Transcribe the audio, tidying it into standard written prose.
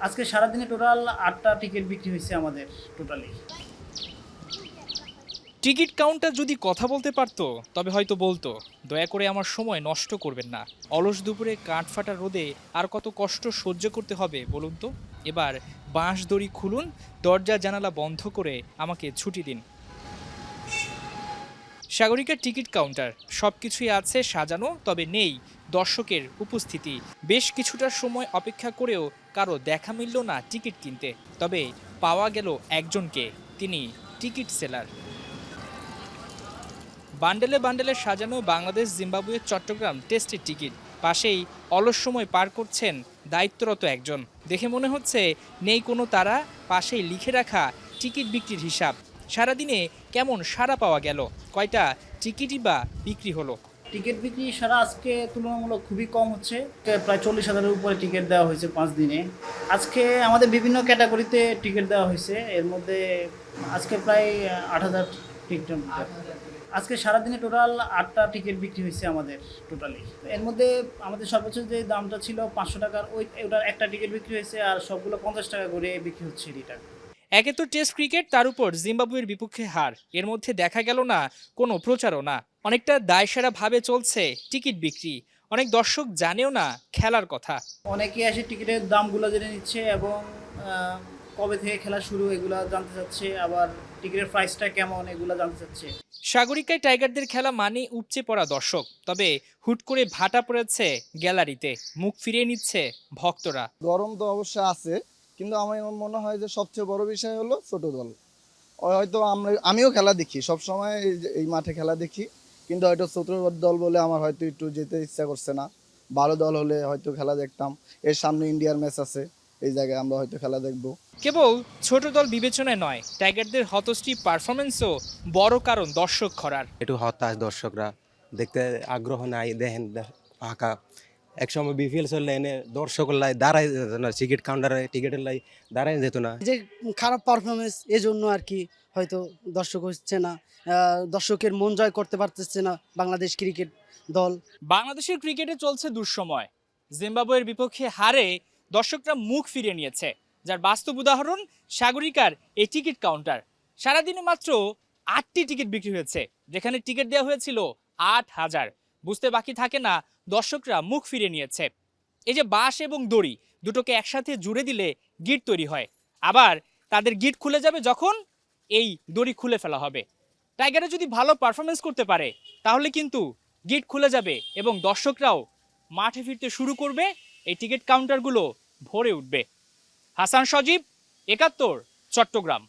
আজকে সারাদিনে টোটাল ৮টা টিকিট বিক্রি হয়েছে আমাদের টোটালি। টিকিট কাউন্টার যদি কথা বলতে পারতো তবে হয়তো বলতো, দয়া করে আমার সময় নষ্ট করবেন না। অলস দুপুরে কাঠফাটা রোদে আর কত কষ্ট সহ্য করতে হবে বলুন তো। এবার বাঁশ দড়ি খুলুন, দরজা জানালা বন্ধ করে আমাকে ছুটি দিন। সাগরিকার টিকিট কাউন্টার, সবকিছুই আছে সাজানো, তবে নেই দর্শকের উপস্থিতি। বেশ কিছুটা সময় অপেক্ষা করেও কারো দেখা মিলল না টিকিট কিনতে। তবে পাওয়া গেল একজনকে, তিনি টিকিট সেলার। বান্ডেলে বান্ডেলে সাজানো বাংলাদেশ জিম্বাবুয়ে চট্টগ্রাম টেস্টের টিকিট। পাশেই অলস সময় পার করছেন দায়িত্বরত একজন। দেখে মনে হচ্ছে নেই কোনো তারা, পাশেই লিখে রাখা টিকিট বিক্রির হিসাব। সারাদিনে কেমন সাড়া পাওয়া গেল, কয়টা টিকিটই বা বিক্রি হলো। টিকিট বিক্রি সারা আজকে তুলনামূলক খুবই কম হচ্ছে। প্রায় ৪০,০০০-এর উপরে টিকিট দেওয়া হয়েছে ৫ দিনে। আজকে আমাদের বিভিন্ন ক্যাটাগরিতে টিকিট দেওয়া হয়েছে। এর মধ্যে আজকে প্রায় ৮,০০০ টিকিটের মতো। আজকে সারাদিনে টোটাল ৮টা টিকিট বিক্রি হয়েছে আমাদের টোটালি। এর মধ্যে আমাদের সর্বোচ্চ যে দামটা ছিল ৫০০ টাকার, ওটার একটা টিকিট বিক্রি হয়েছে, আর সবগুলো ৫০ টাকা করে বিক্রি হচ্ছে রিটার্ন। একে তো টেস্ট ক্রিকেট, তার উপর জিম্বাবুয়ের বিপক্ষে হার, এর মধ্যে দেখা গেল না কোনো প্রচারণা। অনেকটা দায়সারা ভাবে চলছে টিকিট বিক্রি। অনেক দর্শক জানেও না খেলার কথা। অনেকে এসে টিকিটের দামগুলো জেনে নিচ্ছে এবং কবে থেকে খেলা শুরু এগুলো জানতে চাচ্ছে, আবার টিকিটের প্রাইসটা কেমন এগুলো জানতে চাচ্ছে। সাগরিকায় টাইগারদের খেলা মানে উপচে পড়া দর্শক। তবে হুট করে ভাটা পড়েছে গ্যালারিতে, মুখ ফিরিয়ে নিচ্ছে ভক্তরা। গরম তো অবশ্যই আছে, কিন্তু আমার মনে হয় যে সবচেয়ে বড় বিষয় হলো ছোট দল। হয়তো আমিও খেলা দেখি, সব সময় এই মাঠে খেলা দেখি, কিন্তু হয়তো ছোট দল বলে আমার হয়তো একটু যেতে ইচ্ছা করছে না। ভালো দল হলে হয়তো খেলা দেখতাম। এর সামনে ইন্ডিয়ার ম্যাচ আছে, এই জায়গায় আমরা হয়তো খেলা দেখবো। কেবল ছোট দল বিবেচনায় নয়, টাইগারদের হতশ্রী পারফরমেন্সও বড় কারণ দর্শক খরার। একটু হতাশ দর্শকরা, দেখতে আগ্রহ নাই, দেখেন ফাঁকা। একসময় বিপিএল চললে এনে দর্শকের লাই দাঁড়াই যেত না, টিকিট কাউন্টারে টিকিটের লাই দাঁড়াই যেত না। যে খারাপ পারফরমেন্স, এজন্য আর কি হয়তো দর্শক হচ্ছে না, দর্শকের মন জয় করতে পারতেছে না বাংলাদেশ ক্রিকেট দল। বাংলাদেশের ক্রিকেটে চলছে দুঃসময়। জিম্বাবুয়ের বিপক্ষে হারে দর্শকরা মুখ ফিরিয়ে নিয়েছে, যার বাস্তব উদাহরণ সাগরিকার এই টিকিট কাউন্টার। সারাদিনে মাত্র ৮টি টিকিট বিক্রি হয়েছে, যেখানে টিকিট দেওয়া হয়েছিল ৮,০০০। বুঝতে বাকি থাকে না দর্শকরা মুখ ফিরিয়ে নিয়েছে। এই যে বাঁশ এবং দড়ি দুটোকে একসাথে জুড়ে দিলে গিট তৈরি হয়, আবার তাদের গিট খুলে যাবে যখন এই দড়ি খুলে ফেলা হবে। টাইগারে যদি ভালো পারফরমেন্স করতে পারে তাহলে কিন্তু গেট খুলে যাবে এবং দর্শকরাও মাঠে ফিরতে শুরু করবে, এই টিকিট কাউন্টারগুলো ভরে উঠবে। হাসান সজীব, ৭১, চট্টগ্রাম।